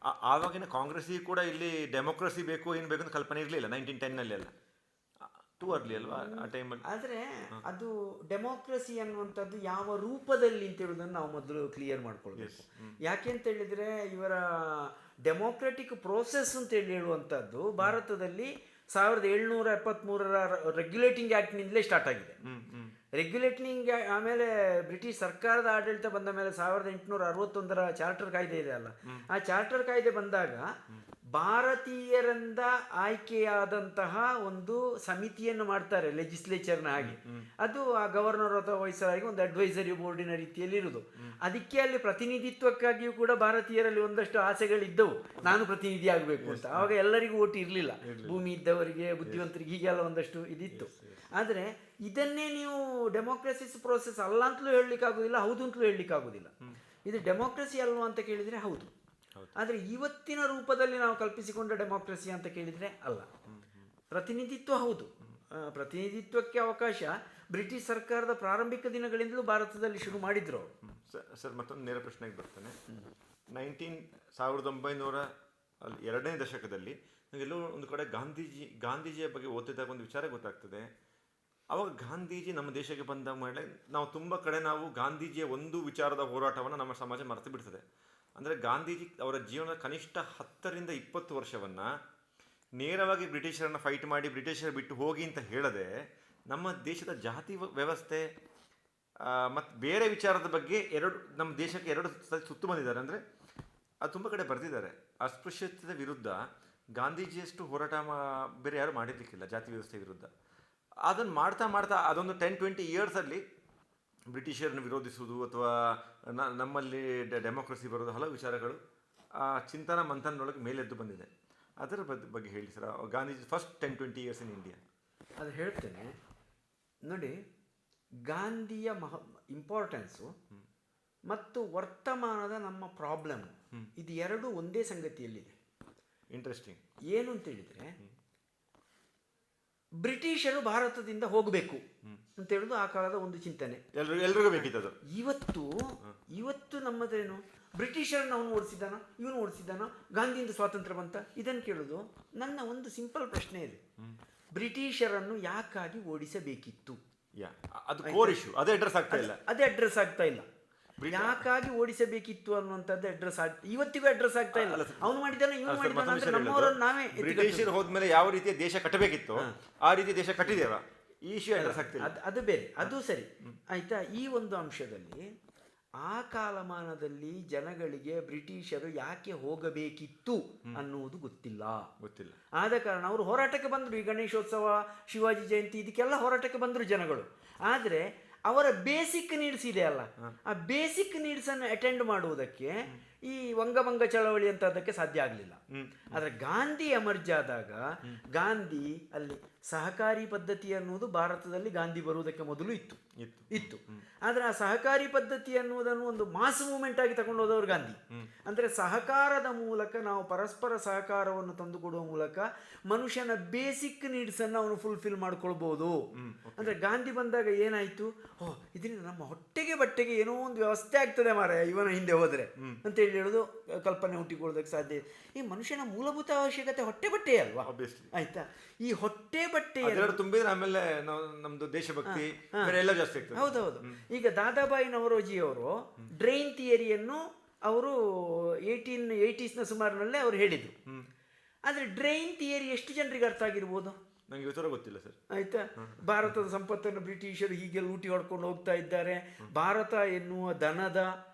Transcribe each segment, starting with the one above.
ಆವಾಗಿನ ಕಾಂಗ್ರೆಸ್ಸಿಗೆ ಕೂಡ ಇಲ್ಲಿ ಡೆಮೋಕ್ರಸಿ ಬೇಕು ಏನು ಬೇಕು ಅಂತ ಕಲ್ಪನೆ ಇರಲಿಲ್ಲ 1910 ಎಲ್ಲ. ಟೂ ಅರ್ಲಿ ಅಲ್ವಾ ಆ ಟೈಮಲ್ಲಿ. ಆದರೆ ಅದು ಡೆಮೋಕ್ರಸಿ ಅನ್ನುವಂಥದ್ದು ಯಾವ ರೂಪದಲ್ಲಿ ಅಂತ ಹೇಳೋದನ್ನು ನಾವು ಮೊದಲು ಕ್ಲಿಯರ್ ಮಾಡ್ಕೊಳ್ಬೇಕು. ಯಾಕೆ ಅಂತ ಹೇಳಿದರೆ ಇವರ ಡೆಮೋಕ್ರೆಟಿಕ್ ಪ್ರೋಸೆಸ್ ಅಂತ ಹೇಳುವಂಥದ್ದು ಭಾರತದಲ್ಲಿ 1773 ರೆಗ್ಯುಲೇಟಿಂಗ್ ಆ್ಯಕ್ಟ್ನಿಂದಲೇ ಸ್ಟಾರ್ಟ್ ಆಗಿದೆ. ರೆಗ್ಯುಲೇಟಿಂಗ್ ಆಮೇಲೆ ಬ್ರಿಟಿಷ್ ಸರ್ಕಾರದ ಆಡಳಿತ ಬಂದ ಮೇಲೆ 1861 ಚಾರ್ಟರ್ ಕಾಯ್ದೆ ಇದೆ ಅಲ್ಲ, ಆ ಚಾರ್ಟರ್ ಕಾಯ್ದೆ ಬಂದಾಗ ಭಾರತೀಯರಿಂದ ಆಯ್ಕೆಯಾದಂತಹ ಒಂದು ಸಮಿತಿಯನ್ನು ಮಾಡ್ತಾರೆ ಲೆಜಿಸ್ಲೇಚರ್ನ ಹಾಗೆ. ಅದು ಆ ಗವರ್ನರ್ ಅಥವಾ ವೈಸರಾಗಿ ಒಂದು ಅಡ್ವೈಸರಿ ಬೋರ್ಡಿನ ರೀತಿಯಲ್ಲಿ ಇರುವುದು. ಅದಕ್ಕೆ ಅಲ್ಲಿ ಪ್ರತಿನಿಧಿತ್ವಕ್ಕಾಗಿಯೂ ಕೂಡ ಭಾರತೀಯರಲ್ಲಿ ಒಂದಷ್ಟು ಆಸೆಗಳಿದ್ದವು, ನಾನು ಪ್ರತಿನಿಧಿ ಆಗಬೇಕು ಅಂತ. ಆವಾಗ ಎಲ್ಲರಿಗೂ ಓಟ್ ಇರಲಿಲ್ಲ, ಭೂಮಿ ಇದ್ದವರಿಗೆ, ಬುದ್ಧಿವಂತರಿಗೆ, ಹೀಗೆಲ್ಲ ಒಂದಷ್ಟು ಇದಿತ್ತು. ಆದರೆ ಇದನ್ನೇ ನೀವು ಡೆಮೋಕ್ರಸಿಸ್ ಪ್ರೋಸೆಸ್ ಅಲ್ಲ ಅಂತಲೂ ಹೇಳಲಿಕ್ಕಾಗೋದಿಲ್ಲ, ಹೌದು ಅಂತಲೂ ಹೇಳಲಿಕ್ಕಾಗೋದಿಲ್ಲ. ಇದು ಡೆಮೋಕ್ರಸಿ ಅಲ್ವಾ ಅಂತ ಕೇಳಿದರೆ ಹೌದು, ಆದರೆ ಇವತ್ತಿನ ರೂಪದಲ್ಲಿ ನಾವು ಕಲ್ಪಿಸಿಕೊಂಡ ಡೆಮೋಕ್ರಸಿ ಅಂತ ಕೇಳಿದರೆ ಅಲ್ಲ. ಪ್ರತಿನಿಧಿತ್ವ ಹೌದು, ಪ್ರತಿನಿಧಿತ್ವಕ್ಕೆ ಅವಕಾಶ ಬ್ರಿಟಿಷ್ ಸರ್ಕಾರದ ಪ್ರಾರಂಭಿಕ ದಿನಗಳಿಂದಲೂ ಭಾರತದಲ್ಲಿ ಶುರು ಮಾಡಿದ್ರು. ಸರ್ ಮತ್ತೊಂದು ನೇರ ಪ್ರಶ್ನೆಗೆ ಬರ್ತಾನೆ. 1900 ದಶಕದಲ್ಲಿ ಎಲ್ಲೋ ಒಂದು ಕಡೆ ಗಾಂಧೀಜಿಯ ಬಗ್ಗೆ ಓದ್ತಿದ್ದಾಗ ಒಂದು ವಿಚಾರ ಗೊತ್ತಾಗ್ತದೆ. ಅವಾಗ ಗಾಂಧೀಜಿ ನಮ್ಮ ದೇಶಕ್ಕೆ ಬಂದ ಮೇಲೆ ನಾವು ತುಂಬ ಕಡೆ ನಾವು ಗಾಂಧೀಜಿಯ ಒಂದು ವಿಚಾರದ ಹೋರಾಟವನ್ನು ನಮ್ಮ ಸಮಾಜ ಮರೆತು ಬಿಡ್ತದೆ. ಅಂದರೆ ಗಾಂಧೀಜಿ ಅವರ ಜೀವನದ ಕನಿಷ್ಠ 10 ರಿಂದ 20 ವರ್ಷವನ್ನು ನೇರವಾಗಿ ಬ್ರಿಟಿಷರನ್ನು ಫೈಟ್ ಮಾಡಿ ಬ್ರಿಟಿಷರು ಬಿಟ್ಟು ಹೋಗಿ ಅಂತ ಹೇಳದೆ ನಮ್ಮ ದೇಶದ ಜಾತಿ ವ್ಯವಸ್ಥೆ ಮತ್ತು ಬೇರೆ ವಿಚಾರದ ಬಗ್ಗೆ ನಮ್ಮ ದೇಶಕ್ಕೆ 2 ಸುತ್ತು ಬಂದಿದ್ದಾರೆ. ಅಂದರೆ ಅದು ತುಂಬ ಕಡೆ ಬರೆದಿದ್ದಾರೆ. ಅಸ್ಪೃಶ್ಯತೆ ವಿರುದ್ಧ ಗಾಂಧೀಜಿಯಷ್ಟು ಹೋರಾಟ ಬೇರೆ ಯಾರು ಮಾಡಿರ್ಲಿಕ್ಕಿಲ್ಲ, ಜಾತಿ ವ್ಯವಸ್ಥೆ ವಿರುದ್ಧ. ಅದನ್ನು ಮಾಡ್ತಾ ಮಾಡ್ತಾ ಅದೊಂದು 10-20 ಇಯರ್ಸಲ್ಲಿ ಬ್ರಿಟಿಷರನ್ನು ವಿರೋಧಿಸುವುದು ಅಥವಾ ನಮ್ಮಲ್ಲಿ ಡೆಮೋಕ್ರಸಿ ಬರೋದು, ಹಲವು ವಿಚಾರಗಳು ಆ ಚಿಂತನ ಮಂಥನದೊಳಗೆ ಮೇಲೆದ್ದು ಬಂದಿದೆ. ಅದರ ಬಗ್ಗೆ ಹೇಳಿ sir, Gandhiji first 10-20 years in India. ಅದು ಹೇಳ್ತೇನೆ ನೋಡಿ. ಗಾಂಧಿಯ ಇಂಪಾರ್ಟೆನ್ಸು ಮತ್ತು ವರ್ತಮಾನದ ನಮ್ಮ ಪ್ರಾಬ್ಲಮ್ ಇದು ಎರಡೂ ಒಂದೇ ಸಂಗತಿಯಲ್ಲಿದೆ. ಇಂಟ್ರೆಸ್ಟಿಂಗ್. ಏನು ಅಂತ ಹೇಳಿದರೆ, ಬ್ರಿಟಿಷರು ಭಾರತದಿಂದ ಹೋಗಬೇಕು ಅಂತ ಹೇಳುದು ಆ ಕಾಲದ ಒಂದು ಚಿಂತನೆ, ಎಲ್ರಿಗೂ ಬೇಕಿತ್ತು. ಇವತ್ತು ನಮ್ಮದೇನು, ಬ್ರಿಟಿಷರನ್ನು ಅವನು ಓಡಿಸಿದ್ದಾನೋ ಇವನು ಓಡಿಸಿದ್ದಾನೋ, ಗಾಂಧಿಯಿಂದ ಸ್ವಾತಂತ್ರ್ಯ ಬಂತ, ಇದನ್ನು ಕೇಳೋದು. ನನ್ನ ಒಂದು ಸಿಂಪಲ್ ಪ್ರಶ್ನೆ ಇದೆ, ಬ್ರಿಟಿಷರನ್ನು ಯಾಕಾಗಿ ಓಡಿಸಬೇಕಿತ್ತು? ಅದು ಕೋರ್ ಇಶ್ಯೂ, ಅದೇ ಅಡ್ರೆಸ್ ಆಗ್ತಾ ಇಲ್ಲ. ಯಾಕಾಗಿ ಓಡಿಸಬೇಕಿತ್ತು ಅನ್ನುವಂಥದ್ದು ಇವತ್ತಿಗೂ ಅಡ್ರೆಸ್ ಆಗ್ತಾ ಇಲ್ಲ. ಅವನು ಮಾಡಿದ್ದಾನೆ, ಇವನು ಮಾಡಿದ್ದಾನೆ ಅಂದ್ರೆ ನಮ್ಮವರನ್ನು ನಾವೇ. ಬ್ರಿಟಿಷರು ಹೋದ್ಮೇಲೆ ಯಾವ ರೀತಿಯ ದೇಶ ಕಟ್ಟಬೇಕಿತ್ತು ಆ ರೀತಿ ದೇಶ ಕಟ್ಟಿದೇವ, ಈ ಇಶ್ಯೂ ಅಡ್ರೆಸ್ ಆಗ್ತಿಲ್ಲ. ಅದು ಬೇರೆ, ಅದು ಸರಿ ಆಯ್ತಾ. ಈ ಒಂದು ಅಂಶದಲ್ಲಿ ಆ ಕಾಲಮಾನದಲ್ಲಿ ಜನಗಳಿಗೆ ಬ್ರಿಟಿಷರು ಯಾಕೆ ಹೋಗಬೇಕಿತ್ತು ಅನ್ನುವುದು ಗೊತ್ತಿಲ್ಲ. ಆದ ಕಾರಣ ಅವರು ಹೋರಾಟಕ್ಕೆ ಬಂದರು. ಈ ಗಣೇಶೋತ್ಸವ, ಶಿವಾಜಿ ಜಯಂತಿ, ಇದಕ್ಕೆಲ್ಲ ಹೋರಾಟಕ್ಕೆ ಬಂದರು ಜನಗಳು. ಆದರೆ ಅವರ ಬೇಸಿಕ್ ನೀಡ್ಸ್ ಇದೆ ಅಲ್ಲ, ಆ ಬೇಸಿಕ್ ನೀಡ್ಸನ್ನು ಅಟೆಂಡ್ ಮಾಡುವುದಕ್ಕೆ ಈ ವಂಗಭಂಗ ಚಳವಳಿ ಅಂತ ಅದಕ್ಕೆ ಸಾಧ್ಯ ಆಗಲಿಲ್ಲ. ಆದರೆ ಗಾಂಧಿ ಎಮರ್ಜ್ ಆದಾಗ ಗಾಂಧಿ ಅಲ್ಲಿ ಸಹಕಾರಿ ಪದ್ಧತಿ ಅನ್ನುವುದು ಭಾರತದಲ್ಲಿ ಗಾಂಧಿ ಬರುವುದಕ್ಕೆ ಮೊದಲು ಇತ್ತು. ಆದರೆ ಆ ಸಹಕಾರಿ ಪದ್ಧತಿ ಅನ್ನುವುದನ್ನು ಒಂದು ಮಾಸ್ ಮೂವ್ಮೆಂಟ್ ಆಗಿ ತಗೊಂಡು ಹೋದವರು ಗಾಂಧಿ. ಅಂದರೆ ಸಹಕಾರದ ಮೂಲಕ ನಾವು ಪರಸ್ಪರ ಸಹಕಾರವನ್ನು ತಂದುಕೊಡುವ ಮೂಲಕ ಮನುಷ್ಯನ ಬೇಸಿಕ್ ನೀಡ್ಸನ್ನು ಅವನು ಫುಲ್ಫಿಲ್ ಮಾಡ್ಕೊಳ್ಬೋದು. ಅಂದರೆ ಗಾಂಧಿ ಬಂದಾಗ ಏನಾಯಿತು, ಇದರಿಂದ ನಮ್ಮ ಹೊಟ್ಟೆಗೆ ಬಟ್ಟೆಗೆ ಏನೋ ಒಂದು ವ್ಯವಸ್ಥೆ ಆಗ್ತದೆ ಮಾರಾಯ ಇವನ ಹಿಂದೆ ಹೋದರೆ ಅಂತೇಳಿ ಹೇಳೋದು ಕಲ್ಪನೆ ಹುಟ್ಟಿಕೊಳ್ಳೋದಕ್ಕೆ ಸಾಧ್ಯ. ಈ ಮನುಷ್ಯನ ಮೂಲಭೂತ ಅವಶ್ಯಕತೆ ಹೊಟ್ಟೆ ಬಟ್ಟೆ ಅಲ್ವಾ, ಆಯ್ತಾ? ಈ ಹೊಟ್ಟೆ ಬಟ್ಟೆ ತುಂಬಿದ್ರೆ ಆಮೇಲೆ ನಮ್ದು ದೇಶಭಕ್ತಿ ಎಲ್ಲ ಜಾಸ್ತಿ ಆಗ್ತದೆ. ಹೌದೌದು. ಈಗ ದಾದಾಬಾಯಿ ನವರೋಜಿಯವರು ಡ್ರೈನ್ ಥಿಯರಿಯನ್ನು ಅವರು 1880s ಸುಮಾರಿನಲ್ಲೇ ಅವರು ಹೇಳಿದರು. ಆದರೆ ಡ್ರೈನ್ ಥಿಯರಿ ಎಷ್ಟು ಜನರಿಗೆ ಅರ್ಥ ಆಗಿರ್ಬೋದು? ನನಗೆ ಉತ್ತರ ಗೊತ್ತಿಲ್ಲ ಸರ್. ಆಯ್ತಾ? ಭಾರತದ ಸಂಪತ್ತನ್ನು ಬ್ರಿಟಿಷರು ಹೀಗೆ ಲೂಟಿ ಹೊಡ್ಕೊಂಡು ಹೋಗ್ತಾ ಇದ್ದಾರೆ, ಭಾರತ ಎನ್ನುವ ದನದ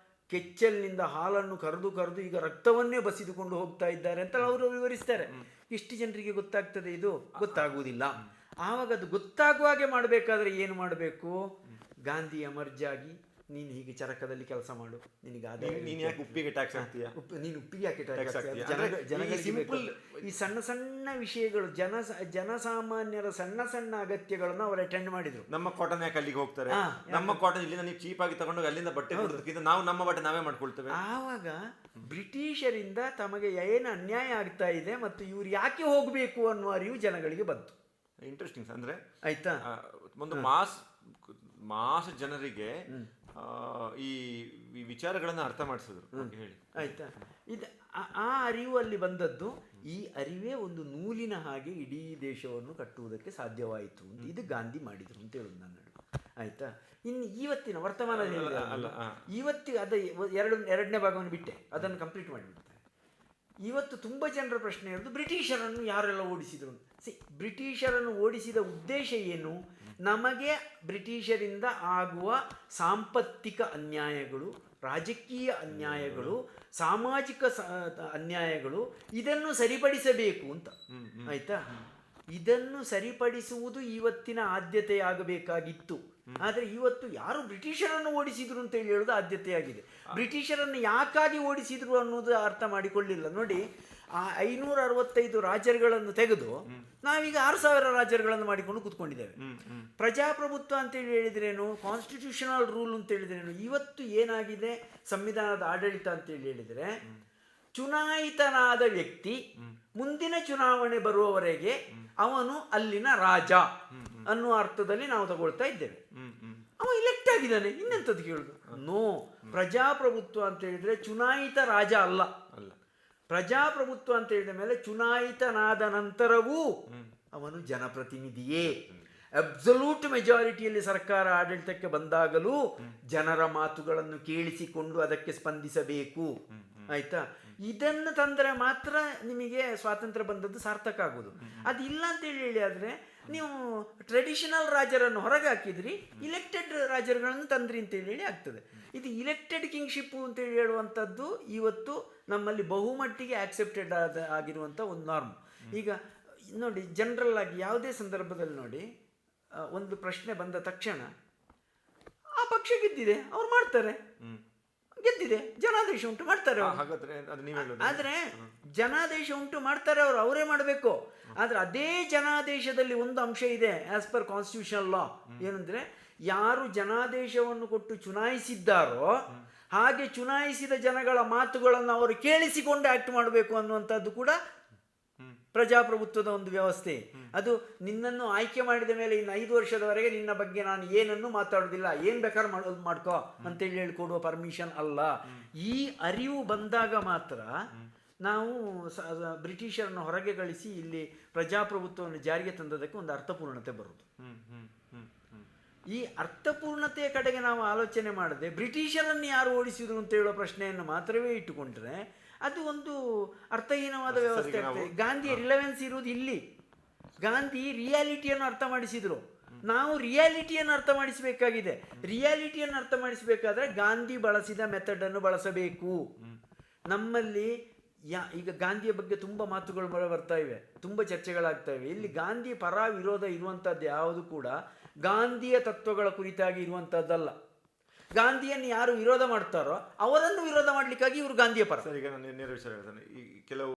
ಕೆಚ್ಚಲಿನಿಂದ ಹಾಲನ್ನು ಕರೆದು ಈಗ ರಕ್ತವನ್ನೇ ಬಸಿದುಕೊಂಡು ಹೋಗ್ತಾ ಇದ್ದಾರೆ ಅಂತ ಅವರು ವಿವರಿಸ್ತಾರೆ. ಎಷ್ಟು ಜನರಿಗೆ ಗೊತ್ತಾಗ್ತದೆ? ಇದು ಗೊತ್ತಾಗುವುದಿಲ್ಲ. ಆವಾಗ ಅದು ಗೊತ್ತಾಗುವ ಹಾಗೆ ಮಾಡಬೇಕಾದ್ರೆ ಏನು ಮಾಡಬೇಕು? ಗಾಂಧಿ ಎಮರ್ಜ್ ಆಗಿ, ನೀನು ಹೀಗೆ ಚರಕದಲ್ಲಿ ಕೆಲಸ ಮಾಡು, ನಿನಗೆ ನೀನು ಯಾಕೆ ಉಪ್ಪಿಗೆ ಟ್ಯಾಕ್ಸ್ ಹಾಕ್ತೀಯಾ, ನೀನು ಉಪ್ಪಿಗೆ ಯಾಕೆ ಟ್ಯಾಕ್ಸ್ ಹಾಕ್ತೀಯ? ಸಿಂಪಲ್ ಈ ಸಣ್ಣ ಸಣ್ಣ ವಿಷಯಗಳು, ಜನಸಾಮಾನ್ಯರ ಸಣ್ಣ ಸಣ್ಣ ಅಗತ್ಯಗಳನ್ನು ಅವರು ಅಟೆಂಡ್ ಮಾಡಿದ್ರು. ನಮ್ಮ ಕಾಟನ್ ಯಾಕೆ ಅಲ್ಲಿಗೆ ಹೋಗ್ತಾರೆ, ನಮ್ಮ ಕಾಟನ್ ಇಲ್ಲಿಂದ ನೀವು ಚೀಪ್ ಆಗಿ ತಗೊಂಡೋಗಿ ಅಲ್ಲಿಂದ ಬಟ್ಟೆ ಕೊಡೋದಕ್ಕಿಂತ ನಾವು ನಮ್ಮ ಬಟ್ಟೆ ನಾವೇ ಮಾಡ್ಕೊಳ್ತೇವೆ. ಆವಾಗ ಬ್ರಿಟಿಷರಿಂದ ತಮಗೆ ಏನು ಅನ್ಯಾಯ ಆಗ್ತಾ ಇದೆ ಮತ್ತು ಇವ್ರು ಯಾಕೆ ಹೋಗಬೇಕು ಅನ್ನುವ ಅರಿವು ಜನಗಳಿಗೆ ಬಂತು. ಇಂಟ್ರೆಸ್ಟಿಂಗ್. ಅಂದ್ರೆ ಆಯ್ತಾ, ಒಂದು ಮಾಸ್ ಜನರಿಗೆ ಈ ಈ ವಿಚಾರಗಳನ್ನು ಅರ್ಥ ಮಾಡಿಸಿದ್ರು. ಹೇಳಿ. ಆಯ್ತಾ, ಇದು ಆ ಅರಿವು ಅಲ್ಲಿ ಬಂದದ್ದು. ಈ ಅರಿವೇ ಒಂದು ನೂಲಿನ ಹಾಗೆ ಇಡೀ ದೇಶವನ್ನು ಕಟ್ಟುವುದಕ್ಕೆ ಸಾಧ್ಯವಾಯಿತು ಅಂತ ಇದು ಗಾಂಧಿ ಮಾಡಿದ್ರು ಅಂತ ಹೇಳುದು ನಾನು. ಆಯ್ತಾ, ಇನ್ನು ಇವತ್ತಿನ ವರ್ತಮಾನ ಇವತ್ತಿಗೆ ಅದ ಎರಡನೇ ಭಾಗವನ್ನು ಬಿಟ್ಟೆ, ಅದನ್ನು ಕಂಪ್ಲೀಟ್ ಮಾಡಿಬಿಡ್ತಾರೆ. ಇವತ್ತು ತುಂಬ ಜನರ ಪ್ರಶ್ನೆ ಇರೋದು ಬ್ರಿಟಿಷರನ್ನು ಯಾರೆಲ್ಲ ಓಡಿಸಿದ್ರು ಅಂತ. ಬ್ರಿಟಿಷರನ್ನು ಓಡಿಸಿದ ಉದ್ದೇಶ ಏನು? ನಮಗೆ ಬ್ರಿಟಿಷರಿಂದ ಆಗುವ ಸಾಂಪತ್ತಿಕ ಅನ್ಯಾಯಗಳು, ರಾಜಕೀಯ ಅನ್ಯಾಯಗಳು, ಸಾಮಾಜಿಕ ಅನ್ಯಾಯಗಳು, ಇದನ್ನು ಸರಿಪಡಿಸಬೇಕು ಅಂತ. ಆಯ್ತಾ, ಇದನ್ನು ಸರಿಪಡಿಸುವುದು ಇವತ್ತಿನ ಆದ್ಯತೆಯಾಗಬೇಕಾಗಿತ್ತು. ಆದರೆ ಇವತ್ತು ಯಾರು ಬ್ರಿಟಿಷರನ್ನು ಓಡಿಸಿದ್ರು ಅಂತ ಹೇಳೋದು ಆದ್ಯತೆಯಾಗಿದೆ. ಬ್ರಿಟಿಷರನ್ನು ಯಾಕಾಗಿ ಓಡಿಸಿದ್ರು ಅನ್ನೋದು ಅರ್ಥ ಮಾಡಿಕೊಳ್ಳಿಲ್ಲ. ನೋಡಿ, ಆ 565 ರಾಜರುಗಳನ್ನು ತೆಗೆದು ನಾವೀಗ 6000 ರಾಜರುಗಳನ್ನು ಮಾಡಿಕೊಂಡು ಕೂತ್ಕೊಂಡಿದ್ದೇವೆ. ಪ್ರಜಾಪ್ರಭುತ್ವ ಅಂತೇಳಿ ಹೇಳಿದ್ರೇನು, ಕಾನ್ಸ್ಟಿಟ್ಯೂಷನಲ್ ರೂಲ್ ಅಂತ ಹೇಳಿದ್ರೇನು? ಇವತ್ತು ಏನಾಗಿದೆ ಸಂವಿಧಾನದ ಆಡಳಿತ ಅಂತೇಳಿ ಹೇಳಿದರೆ, ಚುನಾಯಿತನಾದ ವ್ಯಕ್ತಿ ಮುಂದಿನ ಚುನಾವಣೆ ಬರುವವರೆಗೆ ಅವನು ಅಲ್ಲಿನ ರಾಜ ಅನ್ನುವ ಅರ್ಥದಲ್ಲಿ ನಾವು ತಗೊಳ್ತಾ ಇದ್ದೇವೆ. ಅವ ಇಲೆಕ್ಟ್ ಆಗಿದ್ದಾನೆ, ಇನ್ನೆಂಥದ್ದು ಕೇಳುದು? ನೋ, ಪ್ರಜಾಪ್ರಭುತ್ವ ಅಂತ ಹೇಳಿದ್ರೆ ಚುನಾಯಿತ ರಾಜ ಅಲ್ಲ. ಪ್ರಜಾಪ್ರಭುತ್ವ ಅಂತ ಹೇಳಿದ ಮೇಲೆ ಚುನಾಯಿತನಾದ ನಂತರವೂ ಅವನು ಜನಪ್ರತಿನಿಧಿಯೇ. ಅಬ್ಸಲ್ಯೂಟ್ ಮೆಜಾರಿಟಿಯಲ್ಲಿ ಸರ್ಕಾರ ಆಡಳಿತಕ್ಕೆ ಬಂದಾಗಲೂ ಜನರ ಮಾತುಗಳನ್ನು ಕೇಳಿಸಿಕೊಂಡು ಅದಕ್ಕೆ ಸ್ಪಂದಿಸಬೇಕು. ಆಯ್ತಾ, ಇದನ್ನು ತಂದರೆ ಮಾತ್ರ ನಿಮಗೆ ಸ್ವಾತಂತ್ರ್ಯ ಬಂದದ್ದು ಸಾರ್ಥಕ ಆಗೋದು. ಅದಿಲ್ಲ ಅಂತೇಳಿ ಹೇಳಿ ಆದರೆ ನೀವು ಟ್ರೆಡಿಷನಲ್ ರಾಜರನ್ನು ಹೊರಗೆ ಹಾಕಿದ್ರಿ, ಇಲೆಕ್ಟೆಡ್ ರಾಜರುಗಳನ್ನು ತಂದ್ರಿ ಅಂತೇಳಿ ಹೇಳಿ ಆಗ್ತದೆ. ಇದು ಇಲೆಕ್ಟೆಡ್ ಕಿಂಗ್ಶಿಪ್ಪು ಅಂತೇಳಿ ಹೇಳುವಂಥದ್ದು ಇವತ್ತು ನಮ್ಮಲ್ಲಿ ಬಹುಮಟ್ಟಿಗೆ ಆಕ್ಸೆಪ್ಟೆಡ್ ಆಗಿರುವಂಥ ಒಂದು ನಾರ್ಮ್. ಈಗ ನೋಡಿ, ಜನರಲ್ ಆಗಿ ಯಾವುದೇ ಸಂದರ್ಭದಲ್ಲಿ ನೋಡಿ, ಒಂದು ಪ್ರಶ್ನೆ ಬಂದ ತಕ್ಷಣ ಆ ಪಕ್ಷ ಗೆದ್ದಿದೆ, ಅವ್ರು ಮಾಡ್ತಾರೆ, ಗೆದ್ದಿದೆ, ಜನಾದೇಶ ಉಂಟು ಮಾಡ್ತಾರೆ. ಆದರೆ ಜನಾದೇಶ ಉಂಟು ಮಾಡ್ತಾರೆ, ಅವರೇ ಮಾಡಬೇಕು. ಆದರೆ ಅದೇ ಜನಾದೇಶದಲ್ಲಿ ಒಂದು ಅಂಶ ಇದೆ, ಆಸ್ ಪರ್ ಕಾನ್ಸ್ಟಿಟ್ಯೂಷನಲ್ ಲಾ. ಏನಂದ್ರೆ, ಯಾರು ಜನಾದೇಶವನ್ನು ಕೊಟ್ಟು ಚುನಾಯಿಸಿದ್ದಾರೋ ಹಾಗೆ ಚುನಾಯಿಸಿದ ಜನಗಳ ಮಾತುಗಳನ್ನು ಅವರು ಕೇಳಿಸಿಕೊಂಡು ಆಕ್ಟ್ ಮಾಡಬೇಕು ಅನ್ನುವಂಥದ್ದು ಕೂಡ ಪ್ರಜಾಪ್ರಭುತ್ವದ ಒಂದು ವ್ಯವಸ್ಥೆ. ಅದು ನಿನ್ನನ್ನು ಆಯ್ಕೆ ಮಾಡಿದ ಮೇಲೆ ಇನ್ನು 5 ವರ್ಷದವರೆಗೆ ನಿನ್ನ ಬಗ್ಗೆ ನಾನು ಏನನ್ನು ಮಾತಾಡೋದಿಲ್ಲ, ಏನು ಬೇಕಾದ್ರೂ ಮಾಡ್ಕೋ ಅಂತೇಳಿ ಹೇಳಿಕೊಡುವ ಪರ್ಮಿಷನ್ ಅಲ್ಲ. ಈ ಅರಿವು ಬಂದಾಗ ಮಾತ್ರ ನಾವು ಬ್ರಿಟಿಷರನ್ನು ಹೊರಗೆ ಕಳಿಸಿ ಇಲ್ಲಿ ಪ್ರಜಾಪ್ರಭುತ್ವವನ್ನು ಜಾರಿಗೆ ತಂದದಕ್ಕೆ ಒಂದು ಅರ್ಥಪೂರ್ಣತೆ ಬರುವುದು. ಈ ಅರ್ಥಪೂರ್ಣತೆಯ ಕಡೆಗೆ ನಾವು ಆಲೋಚನೆ ಮಾಡದೆ ಬ್ರಿಟಿಷರನ್ನು ಯಾರು ಓಡಿಸಿದ್ರು ಅಂತ ಹೇಳೋ ಪ್ರಶ್ನೆಯನ್ನು ಮಾತ್ರವೇ ಇಟ್ಟುಕೊಂಡ್ರೆ ಅದು ಒಂದು ಅರ್ಥಹೀನವಾದ ವ್ಯವಸ್ಥೆ ಆಗ್ತದೆ. ಗಾಂಧಿಯ ರಿಲೆವೆನ್ಸ್ ಇರುವುದು ಇಲ್ಲಿ. ಗಾಂಧಿ ರಿಯಾಲಿಟಿಯನ್ನು ಅರ್ಥ ಮಾಡಿಸಿದ್ರು, ನಾವು ರಿಯಾಲಿಟಿಯನ್ನು ಅರ್ಥ ಮಾಡಿಸಬೇಕಾಗಿದೆ. ರಿಯಾಲಿಟಿಯನ್ನು ಅರ್ಥ ಮಾಡಿಸಬೇಕಾದ್ರೆ ಗಾಂಧಿ ಬಳಸಿದ ಮೆಥಡನ್ನು ಬಳಸಬೇಕು. ನಮ್ಮಲ್ಲಿ ಈಗ ಗಾಂಧಿಯ ಬಗ್ಗೆ ತುಂಬ ಮಾತುಗಳು ಬರ್ತಾ ಇವೆ, ತುಂಬ ಚರ್ಚೆಗಳಾಗ್ತಾ ಇವೆ. ಇಲ್ಲಿ ಗಾಂಧಿ ಪರ ವಿರೋಧ ಇರುವಂಥದ್ದು ಯಾವುದು ಕೂಡ ಗಾಂಧಿಯ ತತ್ವಗಳ ಕುರಿತಾಗಿ ಇರುವಂಥದ್ದಲ್ಲ. ಗಾಂಧಿಯನ್ನು ಯಾರು ವಿರೋಧ ಮಾಡ್ತಾರೋ ಅವರನ್ನು ವಿರೋಧ ಮಾಡಲಿಕ್ಕಾಗಿ ಇವರು ಗಾಂಧಿಯ ಪರ. ಸರ್, ಈಗ ನಾನು ನೇರ ವಿಚಾರ ಹೇಳ್ತಾನೆ. ಈ ಕೆಲವು